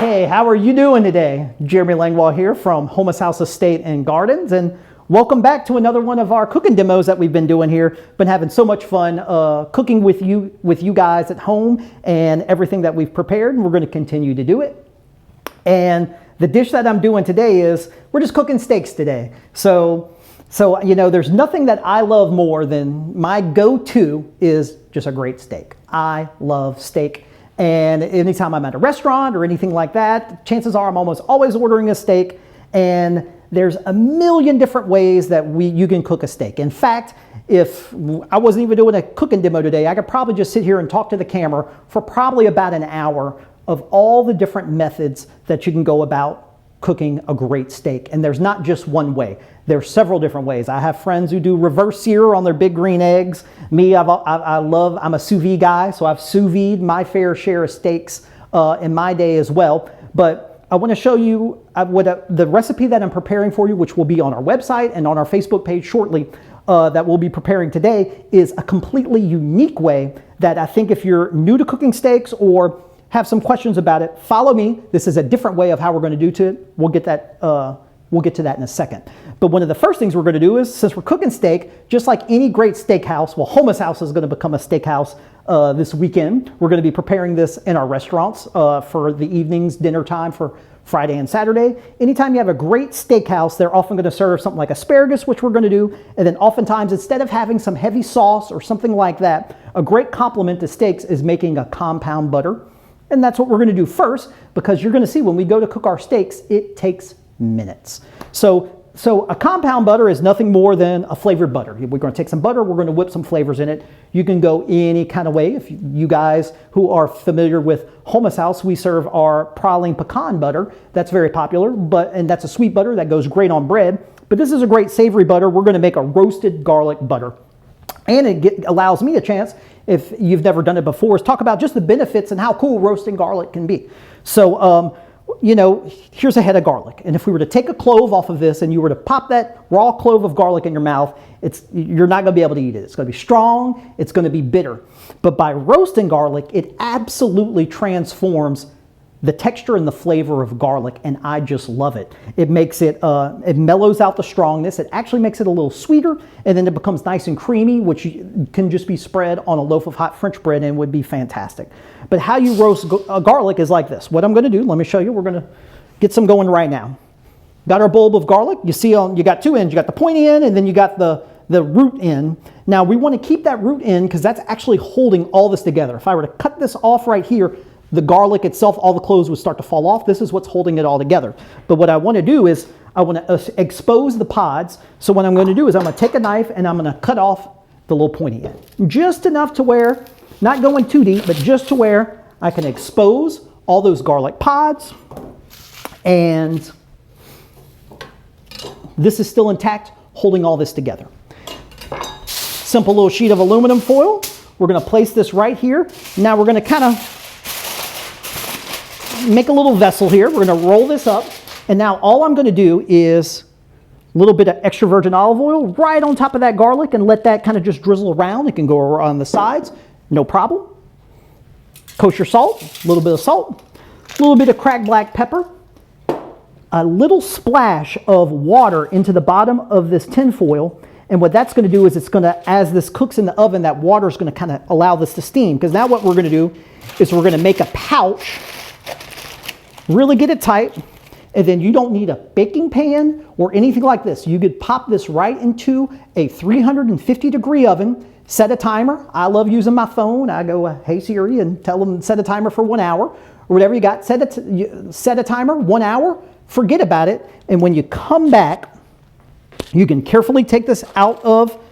Hey, how are you doing today? Jeremy Langlois here from Houmas House Estate and Gardens, and welcome back to another one of our cooking demos that we've been doing here. Been having so much fun cooking with you guys at home and everything that we've prepared, and we're going to continue to do it. And the dish that I'm doing today is we're just cooking steaks today. So you know, there's nothing that I love more than my go-to is just a great steak. I love steak. And anytime I'm at a restaurant or anything like that, chances are I'm almost always ordering a steak. And there's a million different ways that you can cook a steak. In fact, if I wasn't even doing a cooking demo today, I could probably just sit here and talk to the camera for probably about an hour of all the different methods that you can go about cooking a great steak. And there's not just one way. There's several different ways. I have friends who do reverse sear on their big green eggs. Me, I'm a sous vide guy, so I've sous vide my fair share of steaks in my day as well. But I want to show you the recipe that I'm preparing for you, which will be on our website and on our Facebook page shortly, that we'll be preparing today, is a completely unique way that I think if you're new to cooking steaks or have some questions about it, follow me. This is a different way of how we're going to do it. We'll get to that in a second. But one of the first things we're going to do is, since we're cooking steak, just like any great steakhouse, well, Houmas House is going to become a steakhouse this weekend. We're going to be preparing this in our restaurants for the evenings, dinner time for Friday and Saturday. Anytime you have a great steakhouse, they're often going to serve something like asparagus, which we're going to do. And then oftentimes, instead of having some heavy sauce or something like that, a great complement to steaks is making a compound butter. And that's what we're going to do first, because you're going to see when we go to cook our steaks, it takes minutes. So a compound butter is nothing more than a flavored butter. We're going to take some butter, we're going to whip some flavors in it. You can go any kind of way. If you guys who are familiar with Houmas House, we serve our praline pecan butter. That's very popular, and that's a sweet butter that goes great on bread. But this is a great savory butter. We're going to make a roasted garlic butter. And it allows me a chance, if you've never done it before, is talk about just the benefits and how cool roasting garlic can be. So, you know, here's a head of garlic. And if we were to take a clove off of this and you were to pop that raw clove of garlic in your mouth, you're not going to be able to eat it. It's going to be strong. It's going to be bitter. But by roasting garlic, it absolutely transforms the texture and the flavor of garlic, and I just love it. It makes it, it mellows out the strongness. It actually makes it a little sweeter, and then it becomes nice and creamy, which can just be spread on a loaf of hot French bread and would be fantastic. But how you roast garlic is like this. What I'm going to do, let me show you. We're going to get some going right now. Got our bulb of garlic. You see, you got two ends. You got the pointy end, and then you got the root end. Now, we want to keep that root end because that's actually holding all this together. If I were to cut this off right here, the garlic itself, all the cloves would start to fall off. This is what's holding it all together. But what I want to do is I want to expose the pods. So what I'm going to do is I'm going to take a knife and I'm going to cut off the little pointy end. Just enough to where, not going too deep, but just to where I can expose all those garlic pods. And this is still intact, holding all this together. Simple little sheet of aluminum foil. We're going to place this right here. Now we're going to kind of make a little vessel here. We're going to roll this up. And now all I'm going to do is a little bit of extra virgin olive oil right on top of that garlic and let that kind of just drizzle around. It can go on the sides, no problem. Kosher salt, a little bit of salt, a little bit of cracked black pepper, a little splash of water into the bottom of this tin foil. And what that's going to do is it's going to, as this cooks in the oven, that water is going to kind of allow this to steam. Because now what we're going to do is we're going to make a pouch. Really get it tight, and then you don't need a baking pan or anything like this. You could pop this right into a 350-degree oven, set a timer. I love using my phone. I go, hey Siri, and tell them set a timer for 1 hour, or whatever you got. Set a timer, 1 hour, forget about it, and when you come back, you can carefully take this out of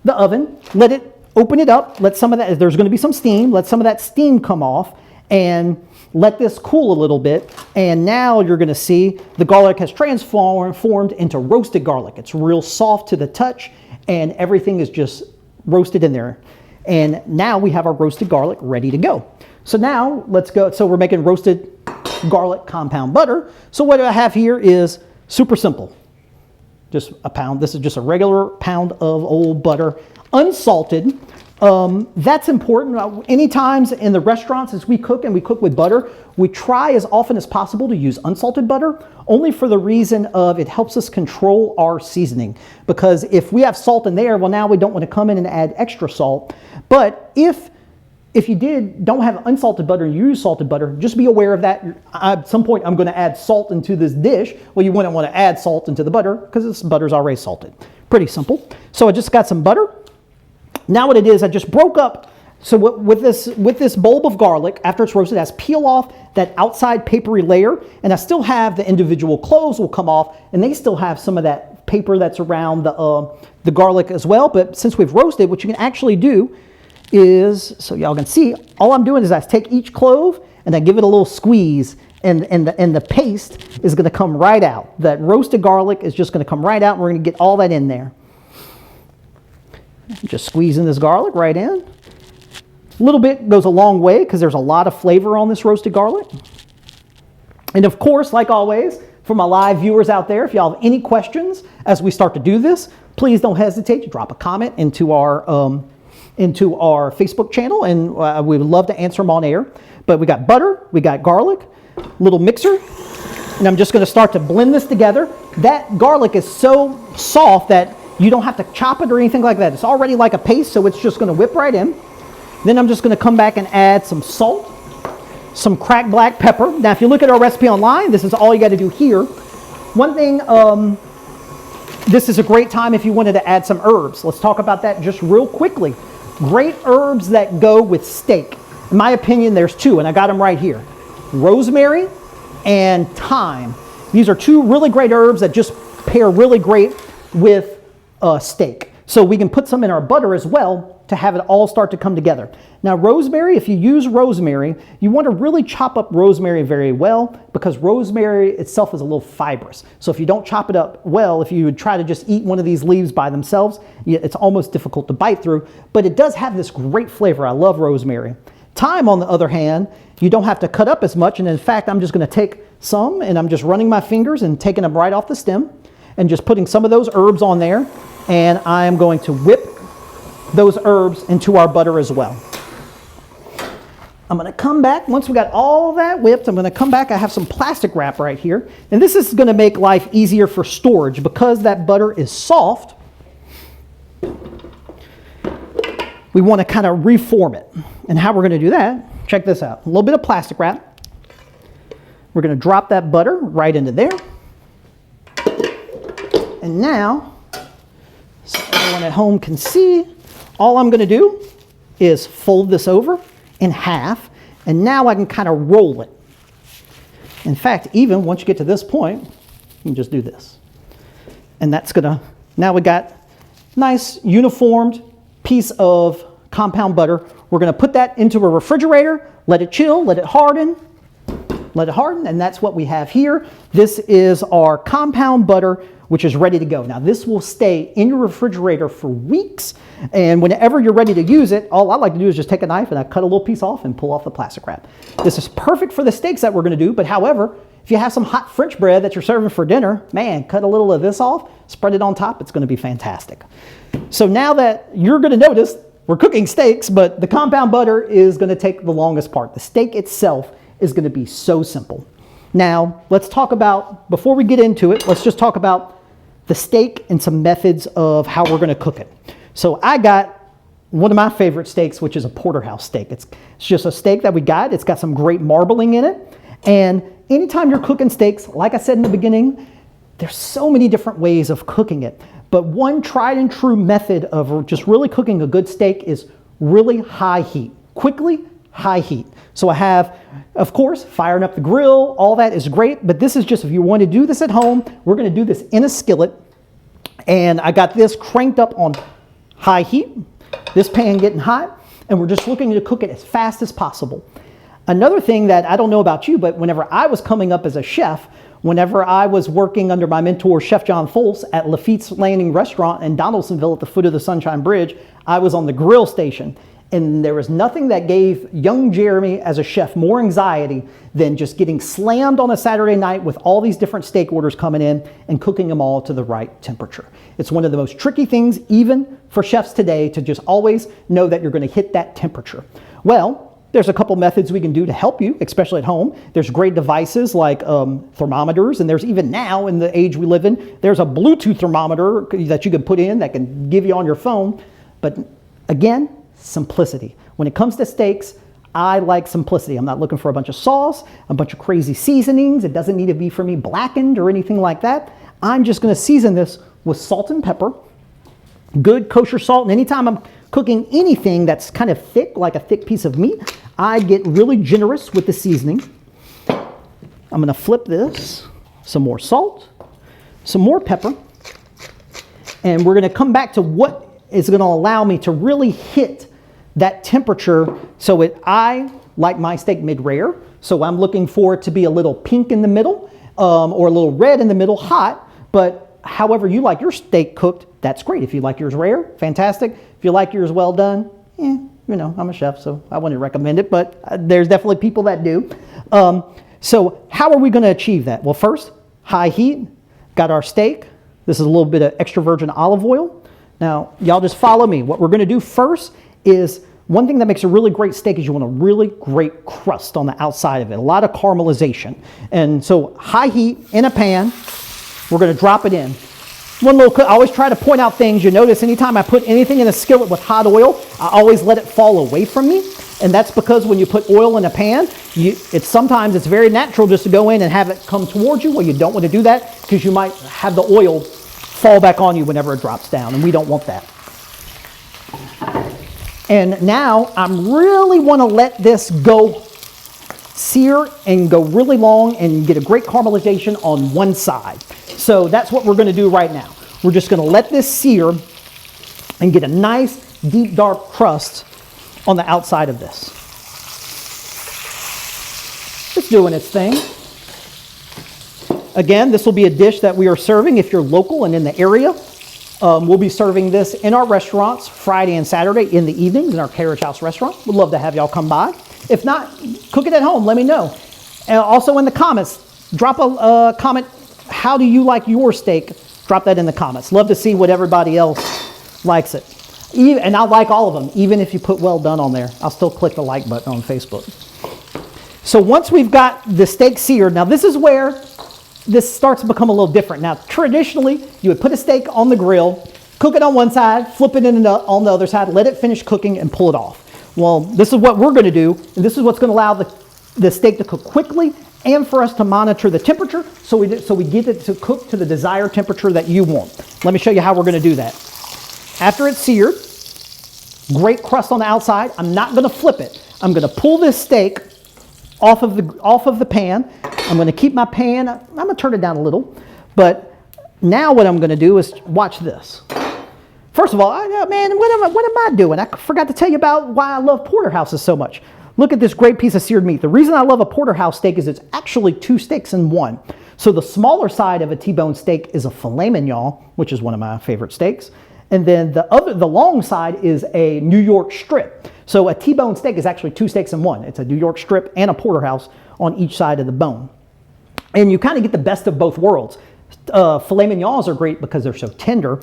the oven, let it, open it up, let some of that, there's going to be some steam, let some of that steam come off, and let this cool a little bit, and now you're going to see the garlic has transformed into roasted garlic. It's real soft to the touch, and everything is just roasted in there. And now we have our roasted garlic ready to go. So now let's go. So we're making roasted garlic compound butter. So what I have here is super simple. Just a pound. This is just a regular pound of old butter, unsalted. That's important. Any times in the restaurants as we cook and we cook with butter, we try as often as possible to use unsalted butter, only for the reason of it helps us control our seasoning. Because if we have salt in there, well, now we don't want to come in and add extra salt. But if you don't have unsalted butter and you use salted butter, just be aware of that. At some point, I'm going to add salt into this dish. Well, you wouldn't want to add salt into the butter because this butter's already salted. Pretty simple. So I just got some butter. Now what it is, I just broke up. So with this bulb of garlic, after it's roasted, I just peel off that outside papery layer, and I still have the individual cloves will come off, and they still have some of that paper that's around the garlic as well. But since we've roasted, what you can actually do is, so y'all can see, all I'm doing is I take each clove and I give it a little squeeze, and the paste is going to come right out. That roasted garlic is just going to come right out, and we're going to get all that in there. Just squeezing this garlic right in. A little bit goes a long way because there's a lot of flavor on this roasted garlic. And of course, like always, for my live viewers out there, if y'all have any questions as we start to do this, please don't hesitate to drop a comment into our Facebook channel, and we would love to answer them on air. But we got butter, we got garlic, little mixer, and I'm just going to start to blend this together. That garlic is so soft that you don't have to chop it or anything like that. It's already like a paste, so it's just going to whip right in. Then I'm just going to come back and add some salt, some cracked black pepper. Now, if you look at our recipe online, this is all you got to do here. One thing, this is a great time if you wanted to add some herbs. Let's talk about that just real quickly. Great herbs that go with steak. In my opinion, there's two, and I got them right here. Rosemary and thyme. These are two really great herbs that just pair really great with steak. So we can put some in our butter as well to have it all start to come together. Now, rosemary, if you use rosemary, you want to really chop up rosemary very well, because rosemary itself is a little fibrous. So if you don't chop it up well, if you would try to just eat one of these leaves by themselves, it's almost difficult to bite through, but it does have this great flavor. I love rosemary. Thyme, on the other hand, you don't have to cut up as much, and in fact, I'm just going to take some, and I'm just running my fingers and taking them right off the stem, and just putting some of those herbs on there, and I'm going to whip those herbs into our butter as well. I'm going to come back, once we got all that whipped, I'm going to come back. I have some plastic wrap right here, and this is going to make life easier for storage because that butter is soft. We want to kind of reform it. And how we're going to do that, check this out. A little bit of plastic wrap. We're going to drop that butter right into there. And now, so everyone at home can see, all I'm going to do is fold this over in half, and now I can kind of roll it. In fact, even once you get to this point, you can just do this. And that's going to, now we got nice uniformed piece of compound butter. We're going to put that into a refrigerator, let it chill, let it harden, and that's what we have here. This is our compound butter, which is ready to go. Now, this will stay in your refrigerator for weeks, and whenever you're ready to use it, all I like to do is just take a knife and I cut a little piece off and pull off the plastic wrap. This is perfect for the steaks that we're going to do, but however, if you have some hot French bread that you're serving for dinner, man, cut a little of this off, spread it on top, it's going to be fantastic. So now that you're going to notice, we're cooking steaks, but the compound butter is going to take the longest part. The steak itself is going to be so simple. Now, let's talk about, before we get into it, let's just talk about the steak and some methods of how we're going to cook it. So I got one of my favorite steaks, which is a Porterhouse steak. It's just a steak that we got. It's got some great marbling in it. And anytime you're cooking steaks, like I said in the beginning, there's so many different ways of cooking it. But one tried and true method of just really cooking a good steak is really high heat. Quickly, high heat. So I have, of course, firing up the grill. All that is great. But this is just, if you want to do this at home, we're going to do this in a skillet. And I got this cranked up on high heat. This pan getting hot. And we're just looking to cook it as fast as possible. Another thing that I don't know about you, but whenever I was coming up as a chef, whenever I was working under my mentor, Chef John Folse, at Lafitte's Landing Restaurant in Donaldsonville at the foot of the Sunshine Bridge, I was on the grill station. And there was nothing that gave young Jeremy as a chef more anxiety than just getting slammed on a Saturday night with all these different steak orders coming in and cooking them all to the right temperature. It's one of the most tricky things, even for chefs today, to just always know that you're going to hit that temperature. Well, there's a couple methods we can do to help you, especially at home. There's great devices like thermometers, and there's even now, in the age we live in, there's a Bluetooth thermometer that you can put in that can give you on your phone. But again, simplicity. When it comes to steaks, I like simplicity. I'm not looking for a bunch of sauce, a bunch of crazy seasonings. It doesn't need to be for me blackened or anything like that. I'm just going to season this with salt and pepper, good kosher salt. And anytime I'm cooking anything that's kind of thick, like a thick piece of meat, I get really generous with the seasoning. I'm going to flip this, some more salt, some more pepper, and we're going to come back to what is going to allow me to really hit that temperature. So I like my steak mid-rare, so I'm looking for it to be a little pink in the middle or a little red in the middle, hot. But however you like your steak cooked, that's great. If you like yours rare, fantastic. If you like yours well done, you know, I'm a chef, so I wouldn't recommend it, but there's definitely people that do. So how are we going to achieve that? Well, first, high heat, got our steak. This is a little bit of extra virgin olive oil. Now, y'all just follow me. What we're going to do first is, one thing that makes a really great steak is you want a really great crust on the outside of it, a lot of caramelization. And so high heat in a pan, we're going to drop it in. One little, I always try to point out things. You notice anytime I put anything in a skillet with hot oil, I always let it fall away from me. And that's because when you put oil in a pan, sometimes it's very natural just to go in and have it come towards you. Well, you don't want to do that because you might have the oil fall back on you whenever it drops down, and we don't want that. And now I really want to let this go sear and go really long and get a great caramelization on one side. So that's what we're going to do right now. We're just going to let this sear and get a nice deep dark crust on the outside of this. It's doing its thing. Again, this will be a dish that we are serving if you're local and in the area. We'll be serving this in our restaurants Friday and Saturday in the evenings in our Carriage House restaurant. We'd love to have y'all come by. If not, cook it at home. Let me know. And also in the comments, drop a comment. How do you like your steak? Drop that in the comments. Love to see what everybody else likes it. And I like all of them. Even if you put well done on there, I'll still click the like button on Facebook. So once we've got the steak seared, now this is where this starts to become a little different. Now, traditionally, you would put a steak on the grill, cook it on one side, flip it on the other side, let it finish cooking, and pull it off. Well, this is what we're going to do, and this is what's going to allow the steak to cook quickly and for us to monitor the temperature so we get it to cook to the desired temperature that you want. Let me show you how we're going to do that. After it's seared, great crust on the outside, I'm not going to flip it. I'm going to pull this steak off of the pan. I'm going to keep my pan, I'm going to turn it down a little, but now what I'm going to do is watch this. First of all, man, what am I doing? I forgot to tell you about why I love porterhouses so much. Look at this great piece of seared meat. The reason I love a porterhouse steak is it's actually two steaks in one. So the smaller side of a T-bone steak is a filet mignon, which is one of my favorite steaks. And then the long side is a New York strip. So a T-bone steak is actually two steaks in one. It's a New York strip and a porterhouse on each side of the bone. And you kind of get the best of both worlds. Filet mignons are great because they're so tender,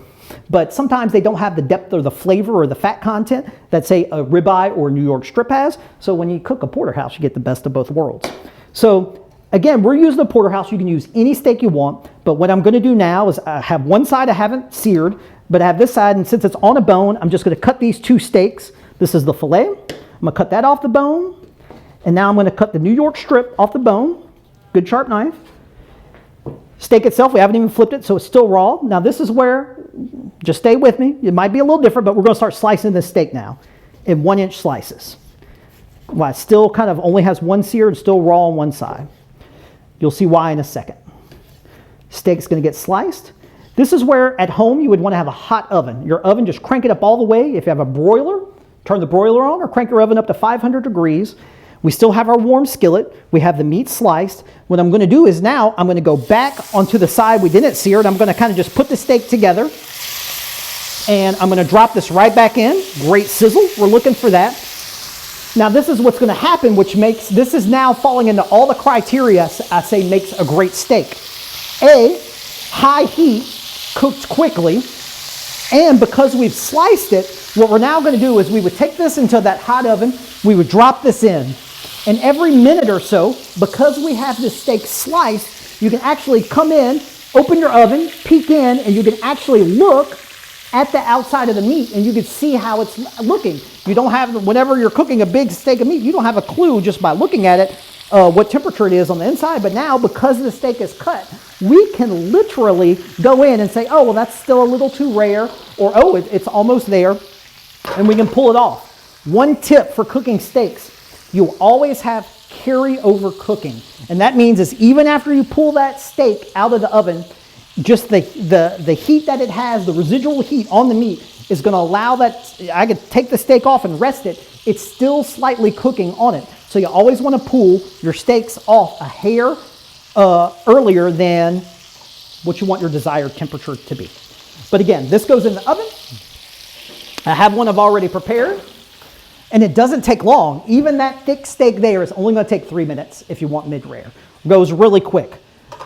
but sometimes they don't have the depth or the flavor or the fat content that, say, a ribeye or a New York strip has. So when you cook a porterhouse, you get the best of both worlds. So again, we're using a porterhouse. You can use any steak you want, but what I'm going to do now is I have one side I haven't seared, but I have this side, and since it's on a bone, I'm just going to cut these two steaks. This is the filet. I'm going to cut that off the bone, and now I'm going to cut the New York strip off the bone. Good sharp knife. Steak itself, we haven't even flipped it, so it's still raw. Now this is where, just stay with me, it might be a little different, but we're going to start slicing this steak now in 1-inch slices. Well, it still kind of only has one sear and still raw on one side. You'll see why in a second. Steak's going to get sliced. This is where at home you would want to have a hot oven. Your oven, just crank it up all the way. If you have a broiler, turn the broiler on or crank your oven up to 500 degrees. We still have our warm skillet. We have the meat sliced. What I'm going to do is now I'm going to go back onto the side we didn't sear, and I'm going to kind of just put the steak together. And I'm going to drop this right back in. Great sizzle. We're looking for that. Now this is what's going to happen, which makes, this is now falling into all the criteria I say makes a great steak. A, high heat, cooked quickly, and because we've sliced it, what we're now going to do is we would take this into that hot oven, we would drop this in, and every minute or so, because we have this steak sliced, you can actually come in, open your oven, peek in, and you can actually look at the outside of the meat and you can see how it's looking. You don't have, whenever you're cooking a big steak of meat, you don't have a clue just by looking at it what temperature it is on the inside. But now, because the steak is cut, we can literally go in and say, oh, well, that's still a little too rare, or oh, it's almost there, and we can pull it off. One tip for cooking steaks, you'll always have carry-over cooking. And that means is even after you pull that steak out of the oven, just the heat that it has, the residual heat on the meat is going to allow that, I could take the steak off and rest it, it's still slightly cooking on it. So you always want to pull your steaks off a hair earlier than what you want your desired temperature to be. But again, this goes in the oven. I have one I've already prepared, and it doesn't take long. Even that thick steak there is only going to take 3 minutes if you want mid-rare. Goes really quick.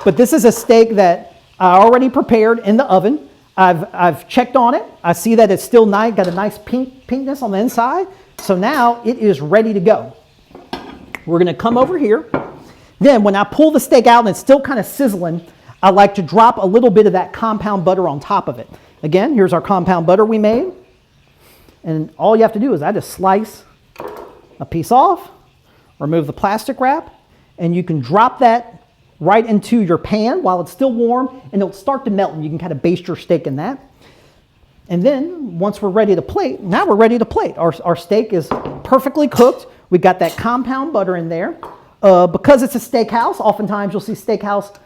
But this is a steak that I already prepared in the oven. I've checked on it. I see that it's still nice, got a nice pinkness on the inside. So now it is ready to go. We're going to come over here. Then when I pull the steak out and it's still kind of sizzling, I like to drop a little bit of that compound butter on top of it. Again, here's our compound butter we made. And all you have to do is I just slice a piece off, remove the plastic wrap, and you can drop that right into your pan while it's still warm, and it'll start to melt, and you can kind of baste your steak in that. And then once we're ready to plate, now we're ready to plate. Our steak is perfectly cooked. We got that compound butter in there. Because it's a steakhouse, oftentimes you'll see steakhouse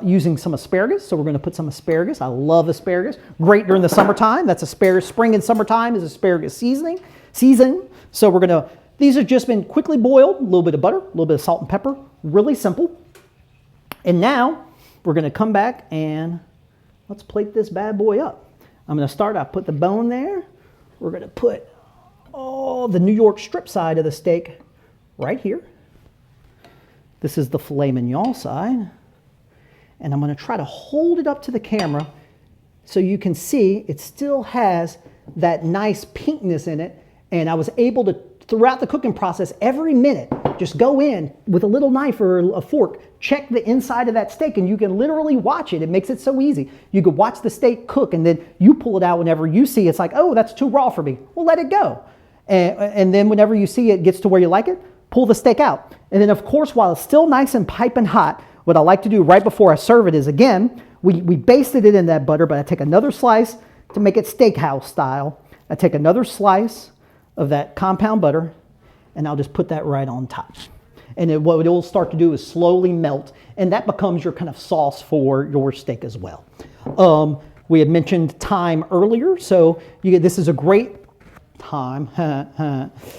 using some asparagus. So we're going to put some asparagus. I love asparagus. Great during the summertime. That's asparagus. Spring and summertime is asparagus season. So we're going to, these have just been quickly boiled. A little bit of butter, a little bit of salt and pepper. Really simple. And now we're going to come back and let's plate this bad boy up. I'm going to start, I put the bone there. We're going to put the New York strip side of the steak right here. This is the filet mignon side. And I'm going to try to hold it up to the camera so you can see it still has that nice pinkness in it. And I was able to, throughout the cooking process, every minute, just go in with a little knife or a fork, check the inside of that steak, and you can literally watch it. It makes it so easy. You could watch the steak cook, and then you pull it out whenever you see it's like, oh, that's too raw for me. Well, let it go. And then whenever you see it gets to where you like it, pull the steak out. And then, of course, while it's still nice and piping hot, what I like to do right before I serve it is, again, we basted it in that butter, but I take another slice to make it steakhouse style. I take another slice of that compound butter, and I'll just put that right on top. And what it will start to do is slowly melt, and that becomes your kind of sauce for your steak as well. We had mentioned thyme earlier, so this is a great time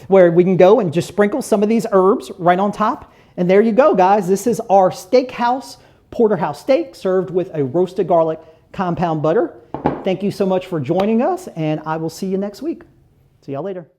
where we can go and just sprinkle some of these herbs right on top. And there you go, guys. This is our steakhouse Porterhouse steak served with a roasted garlic compound butter. Thank you so much for joining us, and I will see you next week. See y'all later.